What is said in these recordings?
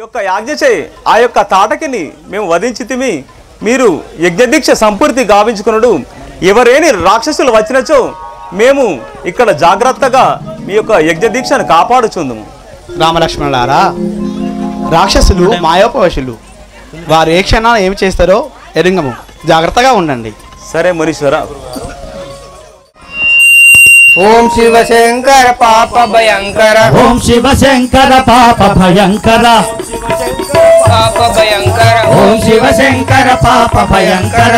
యొక్క యాజ్ఞచే ఆ యొక్క తాటకిని మేము వధించితిమి. మీరు యజ్ఞదీక్ష సంపూర్తి గావించుకునుడు. ఎవరేని రాక్షసులు వచ్చినచో మేము ఇక్కడ జాగ్రత్తగా మీ యొక్క యజ్ఞదీక్షను కాపాడుచుందుము. రామలక్ష్మణులారా, రాక్షసులు మాయోపవశులు. వారు ఏ క్షణాన ఏమి చేస్తారో ఎరుంగము. జాగ్రత్తగా ఉండండి. సరే మునీశ్వర. ఓం శివశంకర పాప భయంకర, ఓం శివశంకర పాప భయంకర, పాప భయంకర, ఓం శివశంకర పాప భయంకర.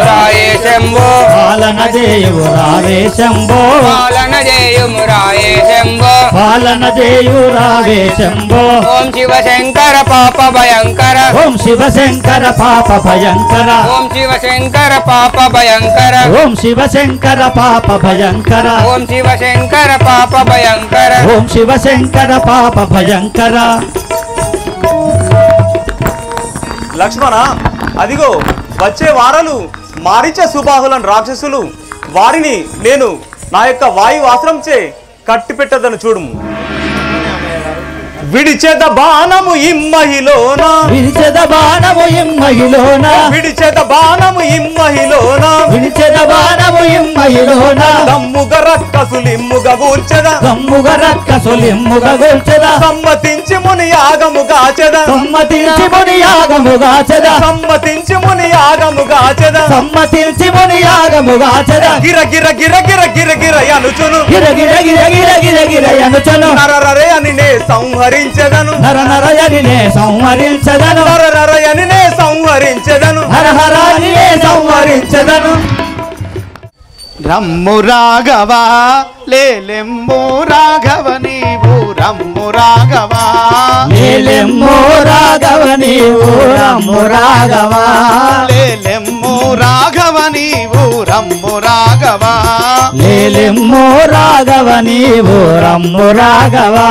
రాయే శంభో, పాలన చేయుము రావే శంభో, పాలన చేయుము రాయే శంభో, పాలన చేయు రావే శంభో. ఓం శివశంకర పాప భయంకర, ఓం శివశంకర పాప భయంకర, ఓం శివశంకర పాప భయంకర, ఓం శివశంకర పాప భయంకర, ఓం శివశంకర పాప భయంకర, ఓం శివశంకర పాప భయంకర. లక్ష్మణ, అదిగో వచ్చే వారలు మారీచ సుబాహులను రాక్షసులు. వారిని నేను నా యొక్క వాయువాస్త్రంచే కట్టిపెట్టదను చూడుము. విడిచేద బాణము ఇమ్మహిలోన, విడిచెద బాణము ఇమ్మహిలోన, విడిచేద బాణము ఇమ్మహిలోన, విడిచెద బాణము ఇమ్మహిలోన. దమ్ముగ రక్కసులిమ్ముగ గూల్చెద, కమ్ముగ రక్కసులిమ్ముగ గొల్చెద, సమ్మతించి ముని యాగముగాచెద, సమ్మతించి ముని యాగముగాచెద, సమ్మతించి ముని యాగముగాచెద. సమ్మతించి ముని యాగముగాచెద. గిర గిర గిర గిర గిర గిర అనుచును, గిర గిర గిర గిర గిర గిర అనుచను. నరరరే అని నే సంహరించెదను, నర నరయనినే సంహరించదను, నరరరయని నే సంహరించెదను. హర హరానినే సంహరించదను. రమ్ము రాఘవా, లేలెమ్ము రాఘవ నీవు రమ్ము రాఘవా, లేలెమ్మో రాఘవ నీవు రమ్ము రాఘవా, లేలెమ్ము రాఘవ నీవు రమ్ము రాఘవా, లేలెమ్మో రాఘవ నీవు రమ్ము రాఘవా.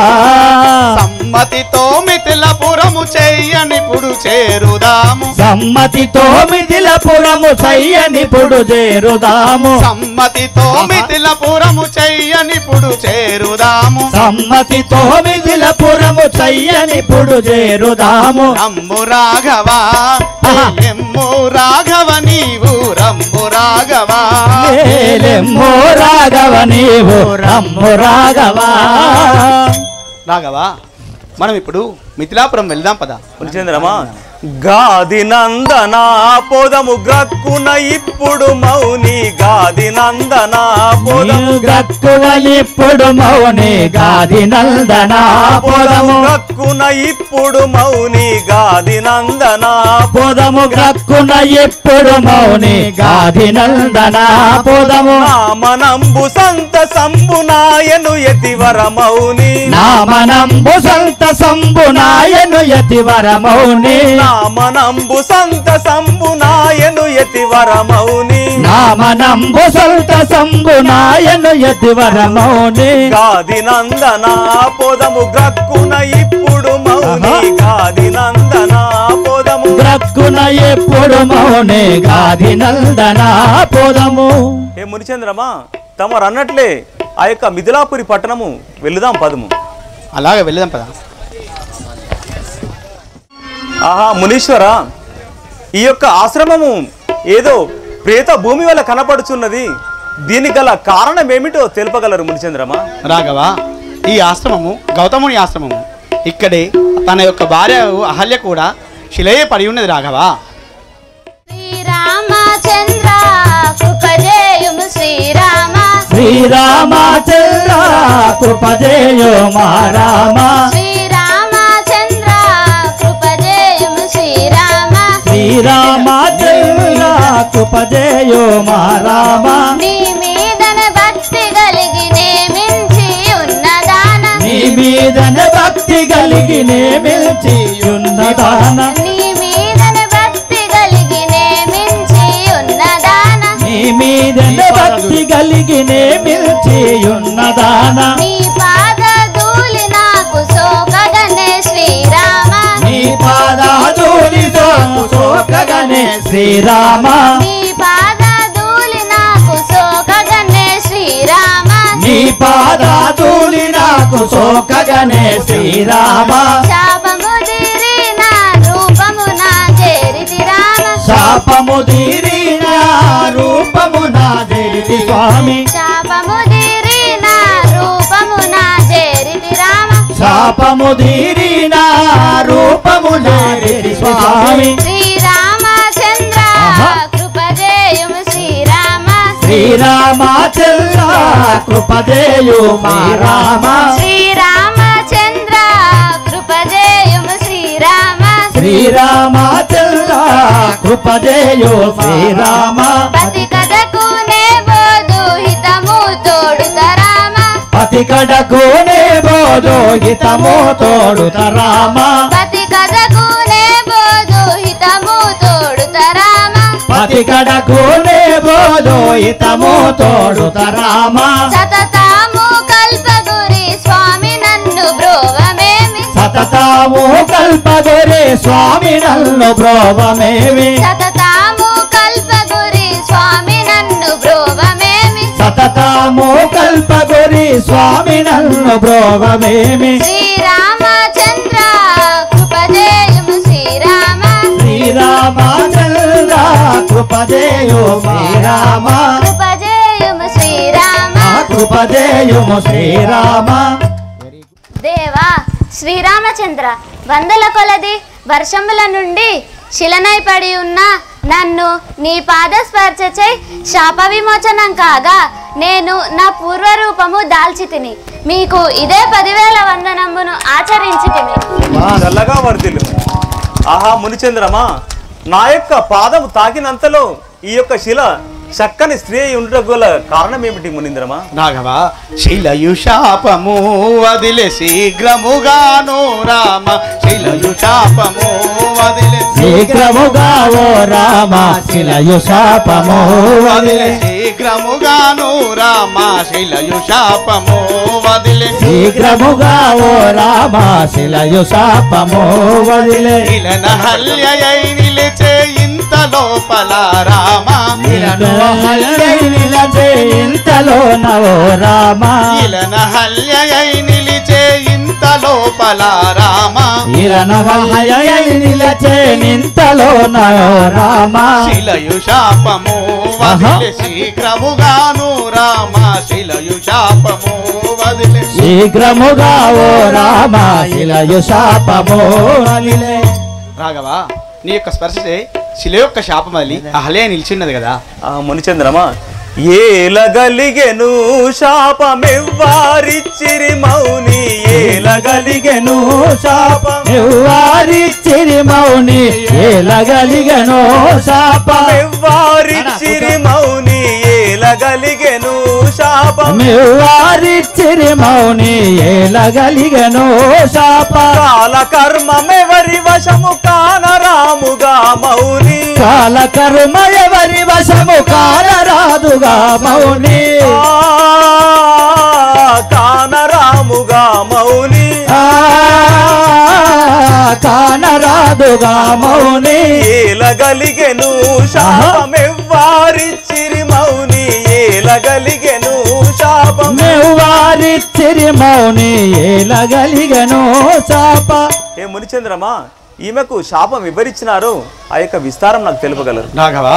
సమ్మతితో మిథిలపురము చెయ్యనిప్పుడు చేరుదాము, సమ్మతితో మిథిలపురము చెయ్యనిప్పుడు చేరుదాము, సమ్మతితో మిథిలపురము చెయ్యనిప్పుడు చేరుదాము, సమ్మతితో మిథిలపురము చెయ్యనిప్పుడు చేరుదాము. రమ్ము రాఘవా, లేలెమ్ము రాఘవ నీవు రమ్ము రాఘవా, లేలెమ్మో రాఘవ నీవు రమ్ము రాఘవా. రాఘవా, మనం ఇప్పుడు మిథిలాపురం వెళ్దాం పద. పులిచేంద్రమా, గాది నందన పోదము గ్రక్కున ఇప్పుడు మౌని, గాది నందన పోదము గక్కున ఇప్పుడు మౌని, గాది నందన పోదము గ్రక్కున ఇప్పుడు మౌని, గాది నందన పోదము గ్రక్కున ఇప్పుడు మౌని, గాది నందన పోదము. నామనంబు సంత సంబునాయను యతివర మౌని, నామనంబు సంత సంబునాయను యతివర మౌని, నామనంబు సంత సంబునాయను యతివర మౌని, నామనంబు సంత సంబునాయను యతివర మౌని. గాది నందన పోదము గ్రక్కున ఇప్పుడు మౌని, గాది నందన పోదము గ్రక్కున ఎప్పుడు మౌని, గాది నందన పోదము. ఏ మునిచంద్రమా, తమరు అన్నట్లే ఆ యొక్క మిథిలాపురి పట్టణము వెళుదాం పదము. అలాగే వెళ్దాం పద. ఆహా మునీశ్వర, ఈ యొక్క ఆశ్రమము ఏదో ప్రేత భూమి వల్ల కనపడుచున్నది. దీనికి గల కారణం ఏమిటో తెలుపగలరు మునిచంద్రమా? రాఘవా, ఈ ఆశ్రమము గౌతముని ఆశ్రమము. ఇక్కడే తన యొక్క భార్య అహల్య కూడా శిలయే పడి ఉన్నది. రాఘవా, శ్రీరామచంద్ర కృపజేయుము శ్రీరామ, శ్రీరామచంద్ర కృపజేయో మా రామ, శ్రీరామచంద్ర కృపజేయుము శ్రీరామ, శ్రీరామచంద్ర కృపజేయో మా రామ. నీ మీదన భక్తి కలిగి నేమించి ఉన్నదాన, నీ మీదన భక్తి కలిగి నేమించి ఉన్నదాన, నీ మీదన భక్తి కలిగి నేమించి ఉన్నదాన, నీ మీదన భక్తి కలిగి నేమించి ఉన్నదాన. నీ పాద ధూళి నాకు సోకగనే శ్రీరామ, నీ పాదాధూళి సోకగనే శ్రీరామ, నీ పాద ధూళి నాకు సోకగనే శ్రీరామ, నీ పాదాధూళి నాకు సోకగనే శ్రీరామ. శాపం తీరిన రూపమున చేరితి స్వామి శాపము తీరిన రూపమున చేరితి రామ శాపము తీరిన రూపమున చేరితి స్వామి శ్రీరామచంద్ర కృపజేయుము శ్రీరామ శ్రీరామచంద్ర కృపదేయు మా రామ శ్రీరామచంద్ర కృపజేయుము శ్రీరామ శ్రీరామచంద్ర కృపదేయు శ్రీరామ పతి కథకునే బోధు హితము తోడుత రామ పతి కడకునే బోధో హితము తోడుత రామ పతి కథకునే బోధు హితము తోడుత రామ పతి కడకునే బోధో హితము తోడుత రామ సతతము కల్పగురి స్వామి నన్ను బ్రోవమేమి సతతాము కల్పగొరే స్వామి నన్ను బ్రోవమేమి సతతము కల్పగురి స్వామి నన్ను బ్రోవమేమి సతతాము కల్పగొరి స్వామి నన్ను బ్రోవమేమి శ్రీరామచంద్ర కృపజేయుము శ్రీరామ శ్రీరామచంద్ర కృపదేయు శ్రీరామ కృపజేయుము శ్రీరామ కృపదేయుము శ్రీరామ దేవా శ్రీరామచంద్ర వందల కొలది వర్షముల నుండి శిలనై పడి ఉన్న నన్ను నీ పాద స్పర్శచై శాప విమోచనం కాగా నేను నా పూర్వరూపము దాల్చితిని మీకు ఇదే 10,000 వందనమును ఆచరించితిని చల్లగా వర్ధిల్లు. ఆహా మునిచంద్రమా, నా యొక్క పాదము తాకినంతలో ఈ యొక్క శిల చక్కని స్త్రీ ఉండటం గల కారణం ఏమిటి మునీంద్రమా? రాఘవ శిలయు శాపము వదిలే శీఘ్రముగాను రామ శిలయు శాపము వదిలే శీఘ్రముగా ఓ రామ శిలయు శాపము వదిలే శీఘ్రముగాను రామ శిలయు శాపము వదిలే శీఘ్రముగా ఓ రామ శిలయు శాపము వదిలే ఇలన హల్యయై నిలిచే ఇంత లోపల రామ నిలచే ఇంతలో నవో రామ ఇలన హల్యయై నిలిచే ఇంత లోపల రామ ఇరనవహయై నిలచే నింతలో నవో రామ శిలయు శాపము వదిలే శీఘ్రముగాను రామ శిలయు శాపము వదిలే శీఘ్రముగా ఓ రామ శిలయు శాపము వదిలే. రాఘవ నీ యొక్క స్పర్శే శిల యొక్క శాపం వదిలి అహల్య నిలిచిన్నది కదా. ఆ మునిచంద్రమా, ఏలగలిగెను శాపమెవ్వారిచ్చిరి మౌని ఏలగలిగెను శాపం ఎవ్వారిచ్చిరి మౌని ఏలగలిగెను శాపం ఎవ్వారిచ్చిరి మౌని ఏలగలిగెను శాపం ఎవ్వారిచ్చిరి మౌని ఏలగలిగెను శాపం కాల కర్మమెవరి వశము కానరాముగా మౌని కాల కర్మ ఎవరి వశము కానరాదుగా మౌని కానరాముగా మౌని కానరాదుగా మౌని ఏలగలిగెను శాపమెవ్వారిచ్చిరి మౌని ఏలగలిగెను శాపం ఎవ్వారిచ్చిరి మౌని ఏలగలిగెను శాప. ఏ మునిచంద్రమా, ఈమెకు శాపం వివరించినారో ఆ యొక్క విస్తారం నాకు తెలుపగలరు. రాఘవ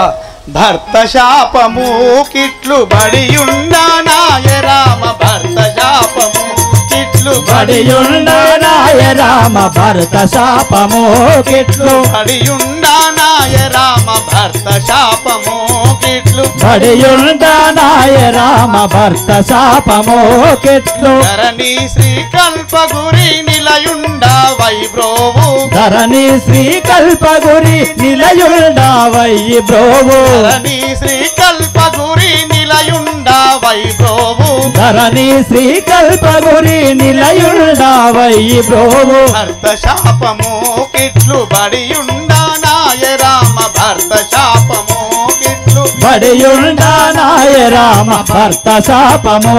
భర్త శాపము కిట్లు బడియుండానాయ రామ భర్త శాపము కిట్లు బడియుండనాయ రామ భరత శాపము కిట్లు బడియుండానాయ రామ భర్త శాపము కిట్లు బడియుండనాయ రామ భర్త శాపము కిట్లు ధరణి శ్రీకల్పగురి నిలయుండ వైబ్రోవు ధరణి శ్రీకల్పగురి నిలయుండవయ్యి బ్రోవు ధరణి శ్రీకల్పగురి నిలయుండ వైబ్రోవు ధరణి శ్రీకల్పగురి నిలయుండవయ్యి బ్రోవు భర్త శాపము కిట్లు బడియుండానాయ రామ భర్త శాపము కిట్లు బడియుండనాయ రామ భర్త శాపము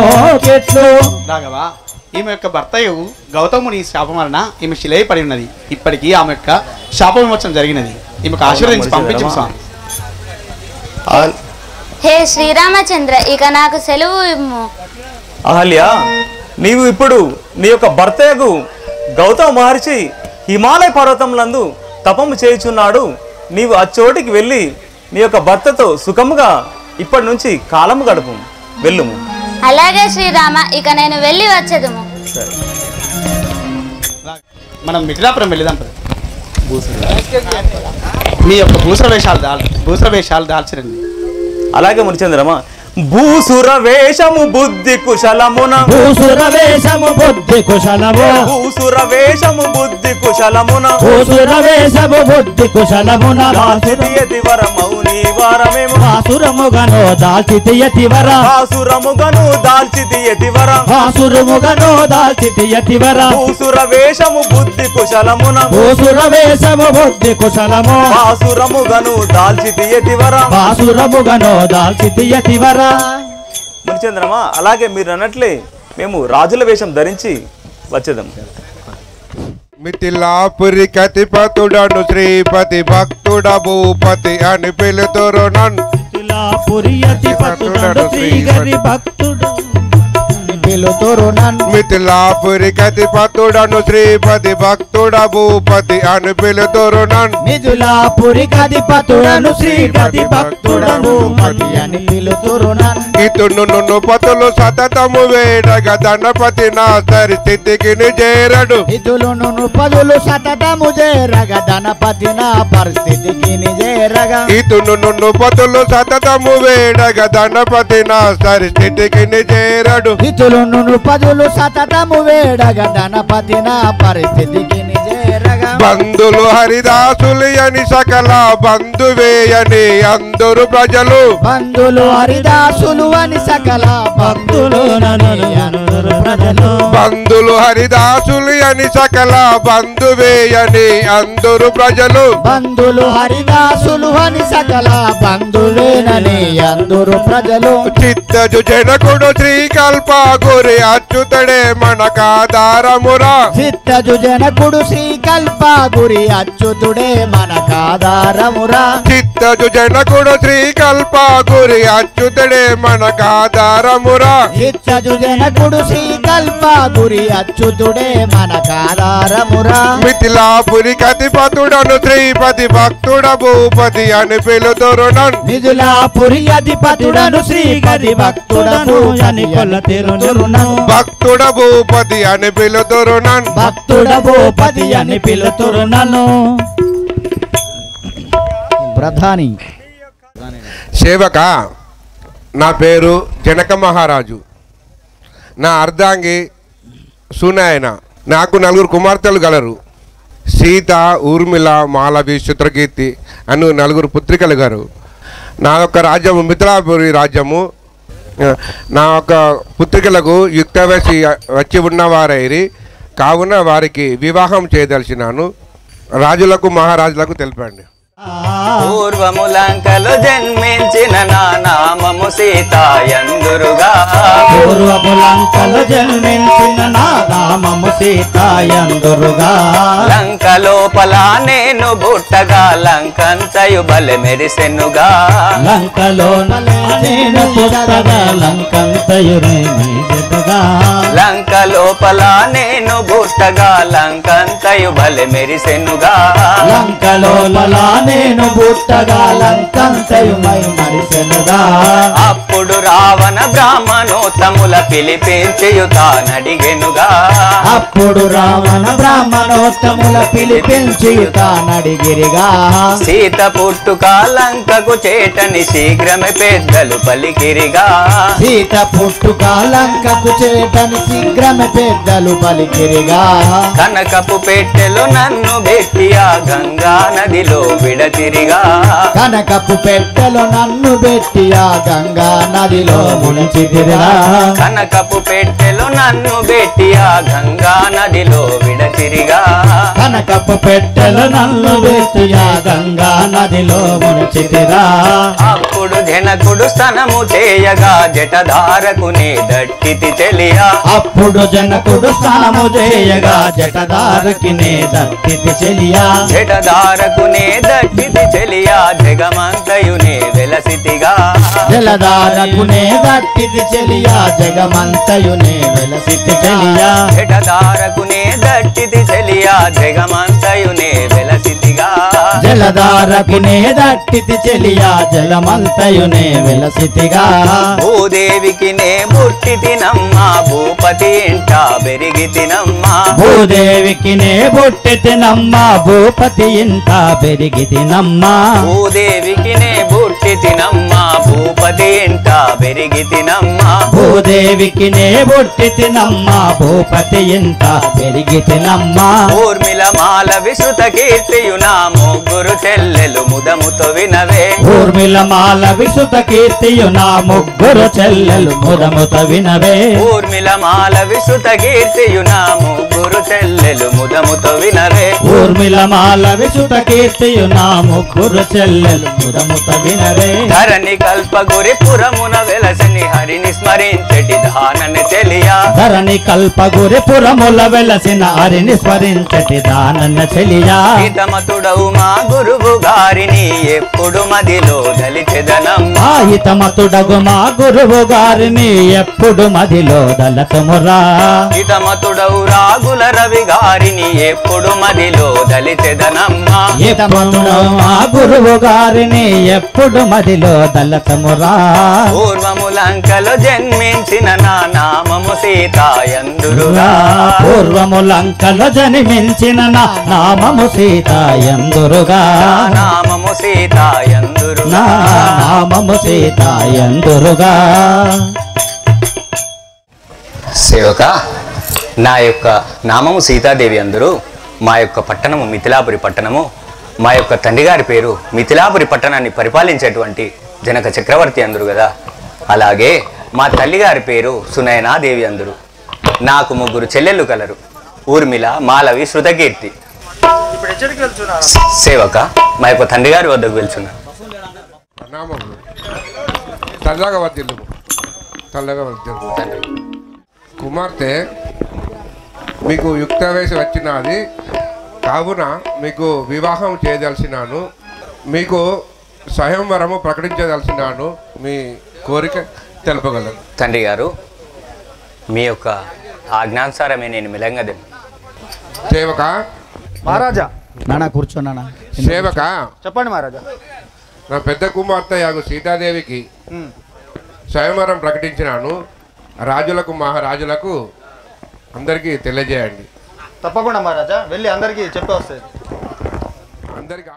కిట్లు. రాఘవ ఈమె యొక్క భర్తయు గౌతముని శాపం వలన ఈమె శిలై పడి ఉన్నది. ఇప్పటికీ ఆమె యొక్క శాప విమోచనం జరిగినది. ఈమెకు ఆశీర్వదించి పంపించు స్వామి. హే శ్రీరామచంద్ర, ఇక నాకు సెలవు ఇమ్ము. అహల్య, నీవు ఇప్పుడు నీ యొక్క భర్తయగు గౌతమ మహర్షి హిమాలయ పర్వతములందు తపము చేయుచున్నాడు. నీవు ఆ చోటికి వెళ్ళి మీ యొక్క భర్తతో సుఖముగా ఇప్పటి నుంచి కాలము గడుపు. వెళ్ళుము. అలాగే శ్రీరామ, ఇక నేను వెళ్ళి వచ్చేదము. సరే. మనం మిథిలాపురం వెళ్ళిదాం పద. మీ యొక్క భూసర వేషాలు దాల్చిరండి. అలాగే మునిచంద్రమా. భూసుర వేషము బుద్ధి కుశలమున, భూసుర వేషము బుద్ధి కుశలము, భూసుర వేషము బుద్ధి కుశలమున, భూసుర వేషము బుద్ధి కుశలమున, దాల్చితియతివర మౌని వారమేము, భాసురముగను దాల్చితియతివర, భాసురముగను దాల్చితియతివర, భాసురముగను దాల్చితియతివర, భూసుర వేషము బుద్ధి కుశలమున, భూసుర వేషము బుద్ధి కుశలము, భాసురముగను దాల్చితియతివర, భాసురముగను దాల్చితియతివర. మునిచంద్రమా, అలాగే మీరు అన్నట్లే మేము రాజుల వేషం ధరించి వచ్చేదాం. మిథిలాపురి కతిపతుడను శ్రీపతి భక్తుడ భూపతి అని పిలుతురు నన్ను. మిథిలాపురి అధిపతుడను శ్రీహరి భక్తుడు పిలుతురు నన్ను. మిథిలాపురి కతిపతుడను శ్రీపతి భక్తుడ భూపతి అని పిలుతురు నన్ను. మిథిలాపురి అధిపతుడను శ్రీహరి భక్తుడను భూపతి అని పిలుతురు నన్ను. ఇతును నున్ను పతులు సతతము వేడగ ధనపతి నా స్థితికి చేరడు. ఇదులును పదులు సతతము చేరగ ధనపతి నా పరిస్థితికి చేరగా. ఇతును నున్ను పతులు సతతము వేడగ ధనపతి నా స్థితికి చేరడు. ఇదులును పదులు సతతము వేడగ ధనపతి నా పరిస్థితికి చేరగా. బంధులు హరిదాసులు అని సకల బంధువేయని అందరు ప్రజలు. బంధులు హరిదాసులు అని సకల భక్తులు ప్రజలు. బంధులు హరిదాసులు అని సకల బంధువేయని అందరు ప్రజలు. బంధులు హరిదాసులు అని సకల బంధువేనని అందరు ప్రజలు. చిత్తజు జనకుడు శ్రీకల్ప గురి అచ్యుతడే మనకాధారమురా. చిత్తజు జనకుడు శ్రీకల్ప గురి అచ్యుతుడే మనకాధారమురా. చిత్తజు జనకుడు శ్రీకల్ప గురి అచ్యుతడే మనకాధారమురా. చిత్తజు జనకుడు శ్రీకల్ప గురి అచ్యుతుడే మనకాధారమురా. మిథిలాపురి కతిపతుడను శ్రీపతి భక్తుడ భూపతి అని పిలుతురు నన్ను. మిథిలాపురి అధిపతుడను శ్రీహరి భక్తుడను అని కొలతెరును. భక్తుడ భూపతి అని పిలుతురు నన్ను. భక్తుడ భూపతి అని పిలుతురునను. ప్రధాని సేవక, నా పేరు జనక మహారాజు. నా అర్ధాంగి సునాయన. నాకు 4 కుమార్తెలు గలరు. సీత, ఊర్మిళ, మాలవి, చిత్రకీర్తి అను 4 పుత్రికలు గారు. నా యొక్క రాజ్యము మిథిలాపురి రాజ్యము. నా యొక్క పుత్రికలకు యుక్త వయసు వచ్చి ఉన్నవారైరి కావున వారికి వివాహం చేయదలిచినాను. రాజులకు మహారాజులకు తెలిపండి. పూర్వము లంకలో జన్మించిన నా నామము సీతాయందురుగా. పూర్వము లంకలో జన్మించిన నా నామము సీతాయందురుగా. లంక లోపల నేను బుట్టగా లంకంతయు బలె మెరిసెనుగా. లంకలో నేను పుట్టగా లంకంతయు మెరిసెనుగా. లంక లోపల నేను బుట్టగా లంకంతయు బలె మెరిసెనుగా. లంకలో నేను పుట్టగా లంకంతయు మరిసెనుగా. అప్పుడు రావణ బ్రాహ్మణోత్తముల పిలిపించియు తానడిగెనుగా. అప్పుడు రావణ బ్రాహ్మణోత్తముల పిలిపించి తానడిగిరిగా. సీత పుట్టుక లంకకు చేటని శీఘ్రమే పెద్దలు పలికిరిగా. సీత పుట్టుక లంకకు చేటని శీఘ్రమే పెద్దలు పలికిరిగా. కనకపు పెట్టెలో నన్ను పెట్టి ఆ గంగా నదిలో విడతిరిగా. కనకపు పెట్టెలో నన్ను పెట్టి ఆ గంగా నదిలో మునిచితిరిగా. కనకపు పెట్టెలో నన్ను పెట్టి ఆ గంగా నదిలో విడతిరిగా. కనకపు పెట్టెలో నన్ను పెట్టి ఆ గంగా నదిలో మునిచితిరా. అప్పుడు జనకుడు స్తనము చేయగా జటధారకునే దట్టితి చెలియా. అప్పుడు జనకుడు స్నానము చేయగా జటధారకినే దట్టితి చెలియా. జటధారకునే దట్టితి చెలియా. జగమంతయునే వెలసితిగా. జలధారకునే దట్టితి చెలియా. జగమంతయునే వెలసితి చెలియా. జటధారకునే దట్టితి చెలియా. జగమంతయునే వెలసితిగా. జలధారకునే దట్టితి చెలియా జలమంతయునే వెలసితిగా భూదేవికి నే బుట్టితినమ్మా భూపతి ఇంట పెరిగితినమ్మా భూదేవికి నే బుట్టితినమ్మా భూపతి ఇంట పెరిగితినమ్మా భూదేవికి నే బుట్టితినమ్మా భూపతి ఇంట పెరిగితినమ్మా భూదేవికి నే బుట్టితినమ్మా భూపతి ఇంట పెరిగితినమ్మా ఊర్మిళ మాల విశ్రుత కీర్తియు నా ముగ్గురు చెల్లెలు ముదముతో వినవే ఊర్మిళ మాల విసుత కీర్తియు నా ముగ్గురు చెల్లెలు ముదముత వినవే ఊర్మిళ మాల విశ్రుత కీర్తియు నా ముగ్గురు చెల్లెలు ముదముతో వినవే ఊర్మిళ మాల విసుత కీర్తియు నా ముగ్గురు చెల్లెలు ముదముత వినవే ధరణి కల్పగురి పురమున వెలసని హరిని స్మరించటి దానని తెలియా ధరణి కల్పగురి పురముల వెలసిన హరిని స్మరించటి దానన్న చెలియా హితమతుడవు మా గురువు గారిని ఎప్పుడు మదిలో దలిచెదనమ్మా హితమతుడగు మా గురువు గారిని ఎప్పుడు మదిలో దళతమురా హితమతుడవు రాగుల రవి గారిని ఎప్పుడు మదిలో దలిచెదనమ్మా హితమతుడు మా గురువు గారిని ఎప్పుడు మదిలో దళతమురా పూర్వములంకలో జన్మించిన నా నామము సీతాయందురుగా పూర్వములంకలో జన్మించిన నా నామము సీతాయందురుగా నామము సీతాయందురుగా నా నామము సీతాయందురుగా సేవక నా యొక్క నామము సీతాదేవి అందరూ మా యొక్క పట్టణము మిథిలాపురి పట్టణము మా యొక్క తండ్రి గారి పేరు మిథిలాపురి పట్టణాన్ని పరిపాలించేటువంటి జనక చక్రవర్తి అందరు కదా అలాగే మా తల్లి గారి పేరు సునయనాదేవి అందరు నాకు ముగ్గురు చెల్లెళ్ళు కలరు ఊర్మిళ మాలవి శృతకీర్తి సేవక మా యొక్క తండ్రి గారి వద్దకు వెళ్తున్నా నామములు చల్లగా వర్ధిల్లు చల్లగా వర్ధిల్లు కుమార్తె మీకు యుక్త వయసు వచ్చినది కావున మీకు వివాహం చేయదలిసినాను మీకు స్వయంవరము ప్రకటించదలిసినాను మీ కోరిక తెలుపగలను తండ్రి గారు మీ యొక్క ఆజ్ఞానుసారమే నేను మిలంగదని సేవక మహారాజా నానా కూర్చోనా సేవక చెప్పండి మహారాజా నా పెద్ద కుమార్తె యాగు సీతాదేవికి స్వయంవరం ప్రకటించినాను రాజులకు మహారాజులకు అందరికీ తెలియజేయండి తప్పకుండా మహారాజా వెళ్ళి అందరికీ చెప్పి వస్తాయి అందరికీ